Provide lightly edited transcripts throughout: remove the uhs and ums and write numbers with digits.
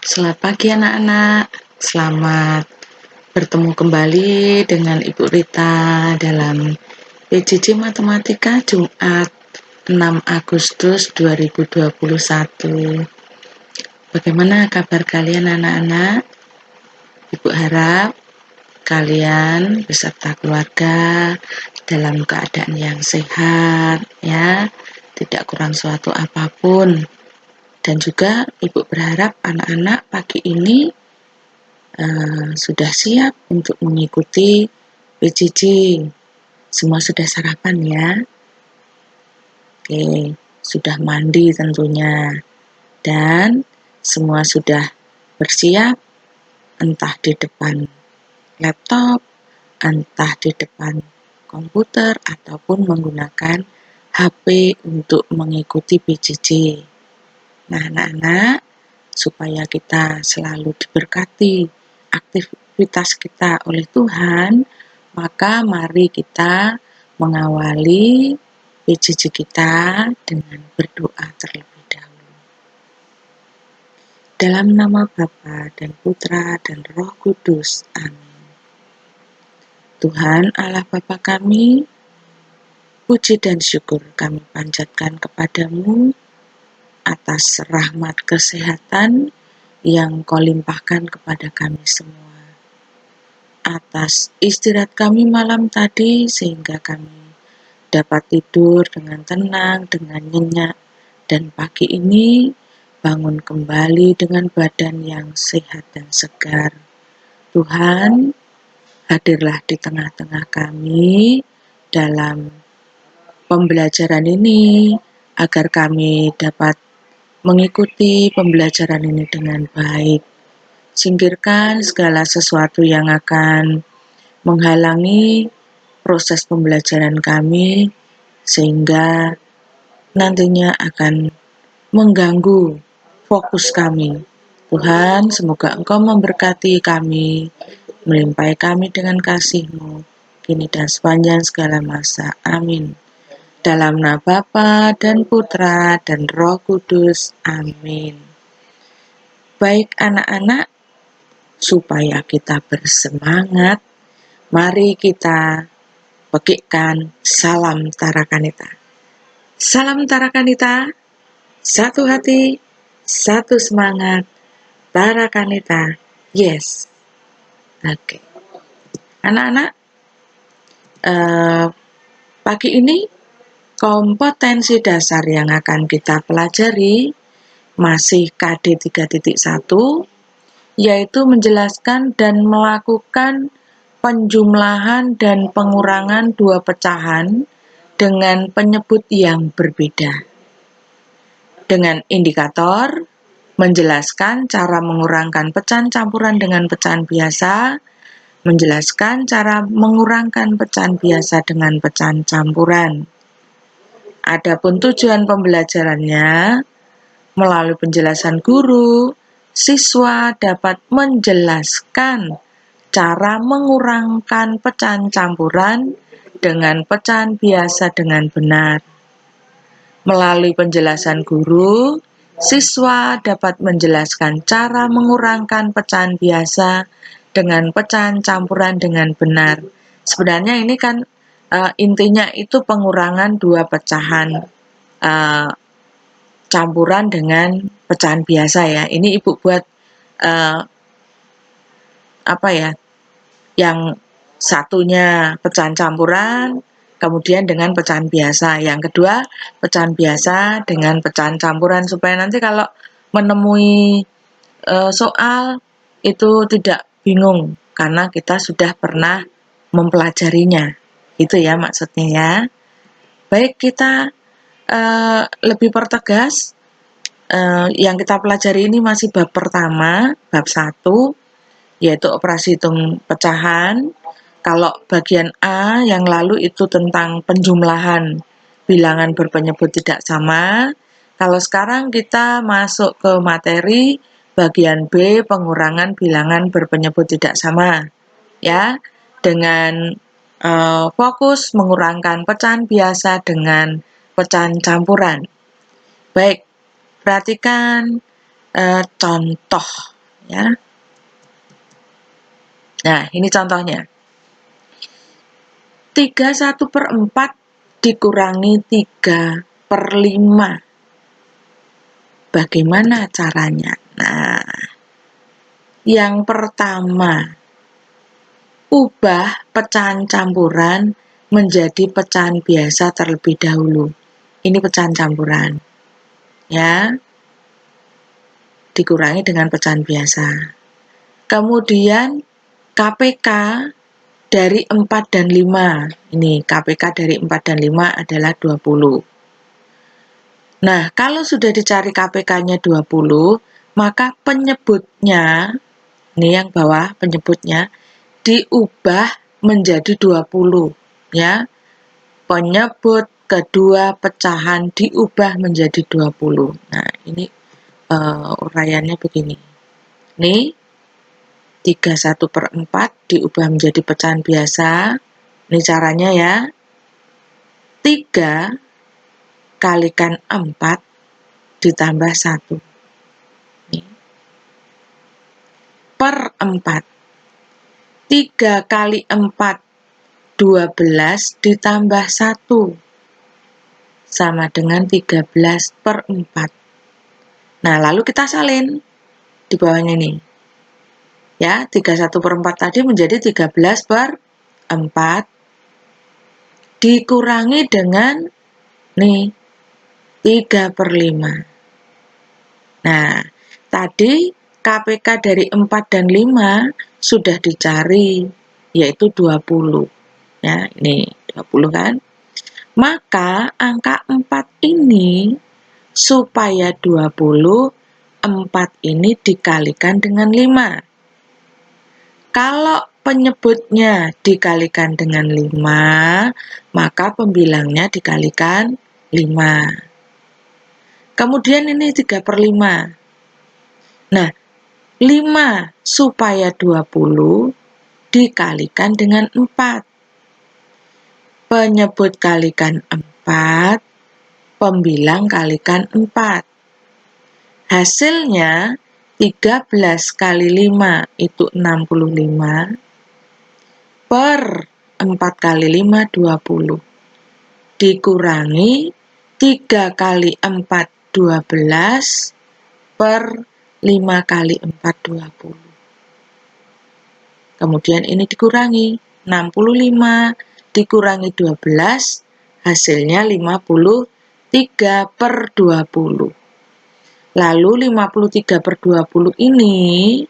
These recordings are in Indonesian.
Selamat pagi anak-anak, selamat bertemu kembali dengan Ibu Rita dalam PJJ Matematika Jumat 6 Agustus 2021. Bagaimana kabar kalian anak-anak? Ibu harap kalian beserta keluarga dalam keadaan yang sehat ya, tidak kurang suatu apapun. Dan juga Ibu berharap anak-anak pagi ini sudah siap untuk mengikuti PJJ. Semua sudah sarapan ya. Oke, sudah mandi tentunya. Dan semua sudah bersiap, entah di depan laptop, entah di depan komputer, ataupun menggunakan HP untuk mengikuti PJJ. Nah, anak-anak, supaya kita selalu diberkati aktivitas kita oleh Tuhan, maka mari kita mengawali PJJ kita dengan berdoa terlebih dahulu. Dalam nama Bapa dan Putra dan Roh Kudus. Amin. Tuhan Allah Bapa kami, puji dan syukur kami panjatkan kepadamu atas rahmat kesehatan yang Kau limpahkan kepada kami semua. Atas istirahat kami malam tadi sehingga kami dapat tidur dengan tenang, dengan nyenyak, dan pagi ini bangun kembali dengan badan yang sehat dan segar. Tuhan, hadirlah di tengah-tengah kami dalam pembelajaran ini agar kami dapat mengikuti pembelajaran ini dengan baik. Singkirkan segala sesuatu yang akan menghalangi proses pembelajaran kami sehingga nantinya akan mengganggu fokus kami. Tuhan, semoga Engkau memberkati kami, melimpahi kami dengan kasih-Mu, kini dan sepanjang segala masa. Amin. Dalam nama Bapa dan Putra dan Roh Kudus. Amin. Baik anak-anak, supaya kita bersemangat, mari kita petikkan salam Tarakanita. Salam Tarakanita, satu hati, satu semangat, Tarakanita, yes. Oke. Anak-anak, pagi ini kompetensi dasar yang akan kita pelajari masih KD 3.1, yaitu menjelaskan dan melakukan penjumlahan dan pengurangan dua pecahan dengan penyebut yang berbeda. Dengan indikator, menjelaskan cara mengurangkan pecahan campuran dengan pecahan biasa, menjelaskan cara mengurangkan pecahan biasa dengan pecahan campuran. Adapun tujuan pembelajarannya, melalui penjelasan guru, siswa dapat menjelaskan cara mengurangkan pecahan campuran dengan pecahan biasa dengan benar. Melalui penjelasan guru, siswa dapat menjelaskan cara mengurangkan pecahan biasa dengan pecahan campuran dengan benar. Sebenarnya ini kan intinya itu pengurangan dua pecahan campuran dengan pecahan biasa ya. Ini Ibu buat yang satunya pecahan campuran, kemudian dengan pecahan biasa. Yang kedua pecahan biasa dengan pecahan campuran, supaya nanti kalau menemui soal itu tidak bingung karena kita sudah pernah mempelajarinya. Itu ya maksudnya ya. Baik, kita lebih pertegas. Yang kita pelajari ini masih bab pertama, bab 1, yaitu operasi hitung pecahan. Kalau bagian A yang lalu itu tentang penjumlahan bilangan berpenyebut tidak sama. Kalau sekarang kita masuk ke materi bagian B, pengurangan bilangan berpenyebut tidak sama. Ya, dengan fokus mengurangkan pecahan biasa dengan pecahan campuran. Baik, perhatikan contoh ya. Nah, ini contohnya. 3/1/4 dikurangi 3/5. Bagaimana caranya? Nah, yang pertama, ubah pecahan campuran menjadi pecahan biasa terlebih dahulu. Ini pecahan campuran, ya. Dikurangi dengan pecahan biasa. Kemudian KPK dari 4 dan 5. Ini KPK dari 4 dan 5 adalah 20. Nah, kalau sudah dicari KPK-nya 20, maka penyebutnya, ini yang bawah penyebutnya, diubah menjadi 20, ya. Penyebut kedua pecahan diubah menjadi 20. Nah, ini uraiannya begini. Ini 3/1/4 diubah menjadi pecahan biasa. Ini caranya ya. 3 kalikan 4 ditambah 1. Per 4. 3 kali 4, 12 ditambah 1. Sama dengan 13/4. Nah, lalu kita salin di bawahnya ini. Ya, 3/1/4 tadi menjadi 13/4 dikurangi dengan nih 3/5. Nah, tadi KPK dari 4 dan 5 sudah dicari, yaitu 20. Ya, ini 20 kan? Maka angka 4 ini supaya 20, 4 ini dikalikan dengan 5. Kalau penyebutnya dikalikan dengan 5, maka pembilangnya dikalikan 5. Kemudian ini 3/5. Nah, 5 supaya 20 dikalikan dengan 4. Penyebut kalikan 4, pembilang kalikan 4. Hasilnya 13 kali 5 itu 65, per 4 kali 5 20. Dikurangi 3 kali 4 12 per 5 kali 4 20. Kemudian ini dikurangi 65 dikurangi 12, hasilnya 53/20. Lalu 53/20 ini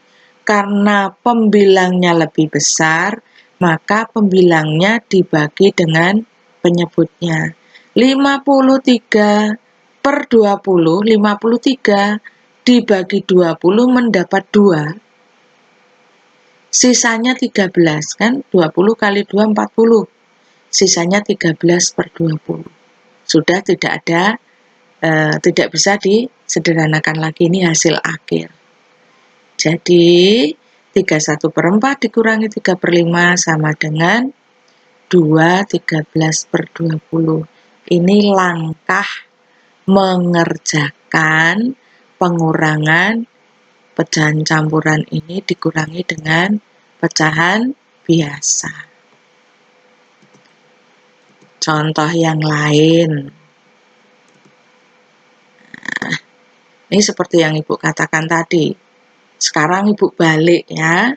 karena pembilangnya lebih besar, maka pembilangnya dibagi dengan penyebutnya. 53/20, 53 dibagi 20 mendapat 2. Sisanya 13 kan, 20 kali 2 40. Sisanya 13/20. Sudah tidak ada, tidak bisa disederhanakan lagi, ini hasil akhir. Jadi 3/1/4 dikurangi 3/5 sama dengan 2 13/20. Ini langkah mengerjakan pengurangan pecahan campuran ini dikurangi dengan pecahan biasa. Contoh yang lain. Nah, ini seperti yang Ibu katakan tadi. Sekarang Ibu balik ya.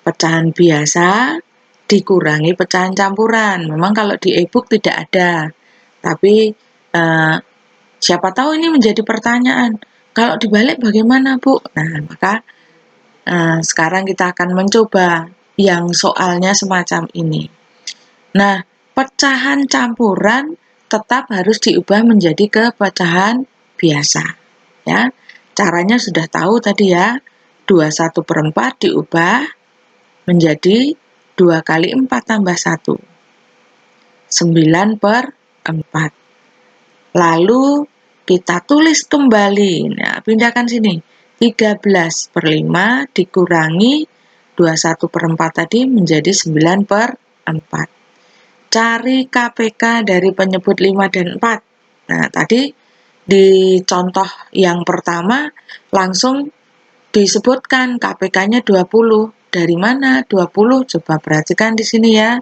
Pecahan biasa dikurangi pecahan campuran. Memang kalau di e-book tidak ada. Tapi siapa tahu ini menjadi pertanyaan. Kalau dibalik bagaimana, Bu? Nah, maka sekarang kita akan mencoba yang soalnya semacam ini. Nah, pecahan campuran tetap harus diubah menjadi ke pecahan biasa. Ya, caranya sudah tahu tadi ya. 2/1/4 diubah menjadi 2 kali 4 tambah 1. 9/4. Lalu kita tulis kembali. Nah, pindahkan sini. 13/5 dikurangi 21/4 tadi menjadi 9/4. Cari KPK dari penyebut 5 dan 4. Nah, tadi di contoh yang pertama langsung disebutkan KPK-nya 20. Dari mana 20? Coba perhatikan di sini ya.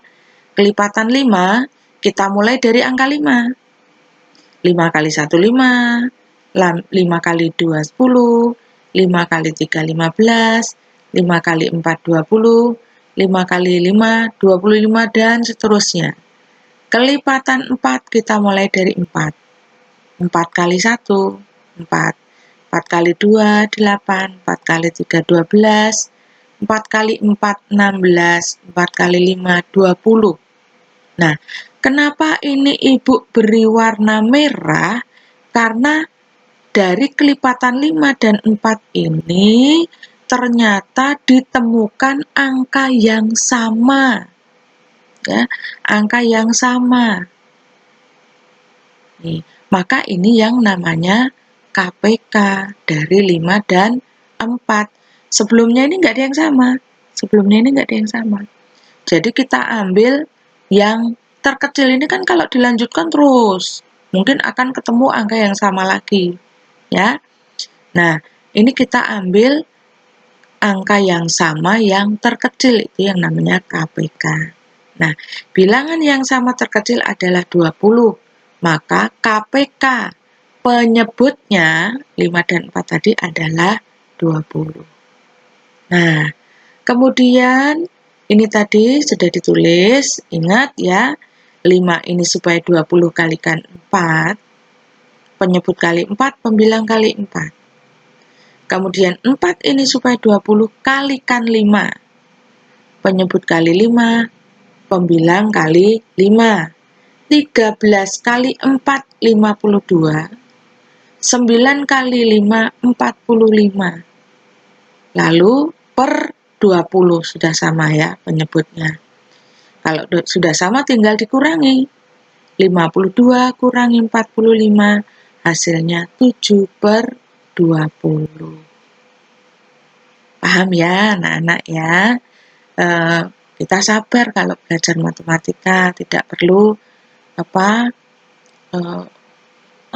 Kelipatan 5, kita mulai dari angka 5. 5 kali 1, 5. 5 kali 2, 10. 5 kali 3, 15. 5 kali 4, 20. 5 kali 5, 25, dan seterusnya. Kelipatan 4, kita mulai dari 4. 4 kali 1, 4. 4 kali 2, 8. 4 kali 3, 12. 4 kali 4, 16. 4 kali 5, 20. Nah, kenapa ini Ibu beri warna merah? Karena dari kelipatan 5 dan 4 ini ternyata ditemukan angka yang sama. Ya, angka yang sama. Nih, maka ini yang namanya KPK dari 5 dan 4. Sebelumnya ini enggak ada yang sama. Sebelumnya ini enggak ada yang sama. Jadi kita ambil yang terkecil ini kan kalau dilanjutkan terus, mungkin akan ketemu angka yang sama lagi, ya. Nah, ini kita ambil angka yang sama yang terkecil, itu yang namanya KPK. Nah, bilangan yang sama terkecil adalah 20, maka KPK penyebutnya 5 dan 4 tadi adalah 20. Nah, kemudian ini tadi sudah ditulis, ingat ya, 5 ini supaya 20 kalikan 4, penyebut kali 4, pembilang kali 4. Kemudian 4 ini supaya 20 kalikan 5, penyebut kali 5, pembilang kali 5. 13 kali 4, 52. 9 kali 5, 45. Lalu per 20 sudah sama ya penyebutnya. Kalau sudah sama tinggal dikurangi. 52 kurangi 45, hasilnya 7 per 20. Paham ya anak-anak ya? Kita sabar kalau belajar matematika, tidak perlu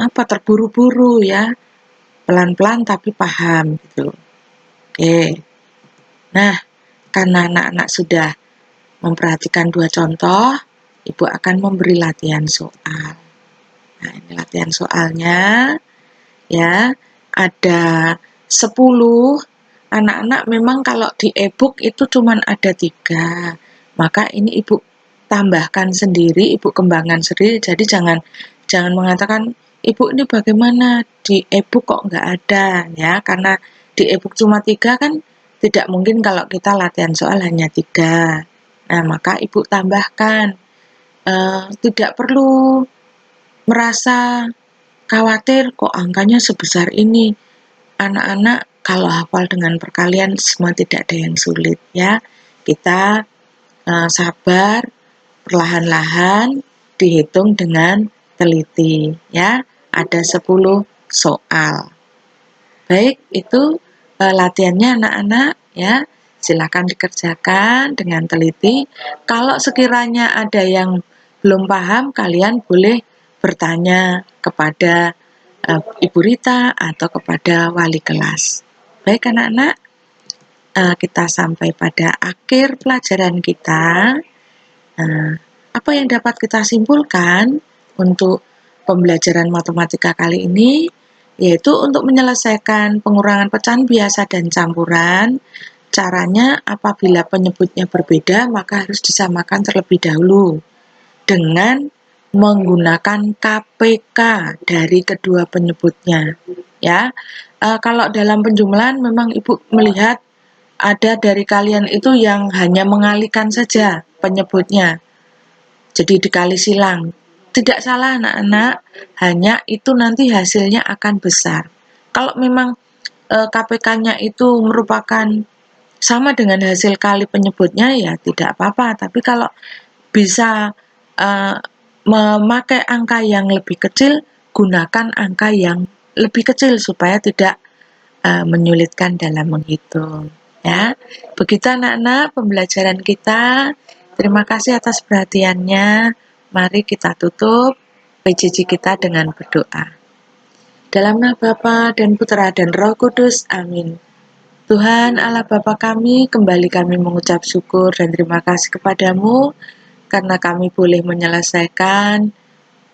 terburu-buru ya. Pelan-pelan tapi paham gitu. Oke. Nah, karena anak-anak sudah memperhatikan 2 contoh, Ibu akan memberi latihan soal. Nah, ini latihan soalnya ya. Ada 10. Anak-anak memang kalau di e-book itu cuman ada 3. Maka ini Ibu tambahkan sendiri, Ibu kembangkan sendiri. Jadi jangan mengatakan, "Ibu ini bagaimana di e-book kok nggak ada?" Ya, karena di e-book cuma 3 kan tidak mungkin kalau kita latihan soal hanya 3. Nah, maka Ibu tambahkan, tidak perlu merasa khawatir kok angkanya sebesar ini. Anak-anak kalau hafal dengan perkalian semua tidak ada yang sulit ya. Kita sabar, perlahan-lahan dihitung dengan teliti ya. Ada 10 soal. Baik, itu latihannya anak-anak ya. Silakan dikerjakan dengan teliti. Kalau sekiranya ada yang belum paham, kalian boleh bertanya kepada Ibu Rita atau kepada wali kelas. Baik anak-anak, kita sampai pada akhir pelajaran kita. Apa yang dapat kita simpulkan untuk pembelajaran matematika kali ini? Yaitu untuk menyelesaikan pengurangan pecahan biasa dan campuran, caranya apabila penyebutnya berbeda maka harus disamakan terlebih dahulu dengan menggunakan KPK dari kedua penyebutnya. Ya, kalau dalam penjumlahan memang Ibu melihat ada dari kalian itu yang hanya mengalihkan saja penyebutnya, jadi dikali silang. Tidak salah anak-anak, hanya itu nanti hasilnya akan besar. Kalau memang KPK-nya itu merupakan sama dengan hasil kali penyebutnya ya tidak apa-apa. Tapi kalau bisa memakai angka yang lebih kecil, gunakan angka yang lebih kecil supaya tidak menyulitkan dalam menghitung. Ya, begitu anak-anak pembelajaran kita. Terima kasih atas perhatiannya. Mari kita tutup PJJ kita dengan berdoa. Dalam nama Bapa dan Putra dan Roh Kudus. Amin. Tuhan Allah Bapa kami, kembali kami mengucap syukur dan terima kasih kepadamu karena kami boleh menyelesaikan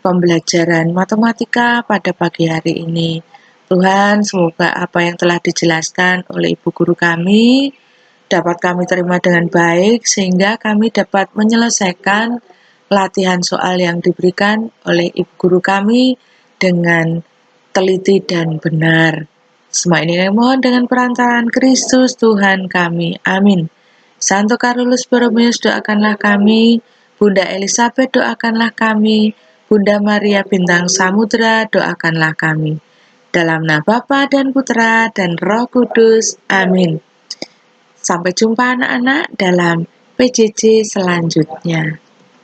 pembelajaran matematika pada pagi hari ini. Tuhan, semoga apa yang telah dijelaskan oleh Ibu Guru kami dapat kami terima dengan baik sehingga kami dapat menyelesaikan latihan soal yang diberikan oleh Ibu Guru kami dengan teliti dan benar. Semua ini kami mohon dengan perantaraan Kristus Tuhan kami. Amin. Santo Carolus Borromeus doakanlah kami, Bunda Elizabeth doakanlah kami, Bunda Maria Bintang Samudra doakanlah kami. Dalam nama Bapa dan Putra dan Roh Kudus. Amin. Sampai jumpa anak-anak dalam PJJ selanjutnya.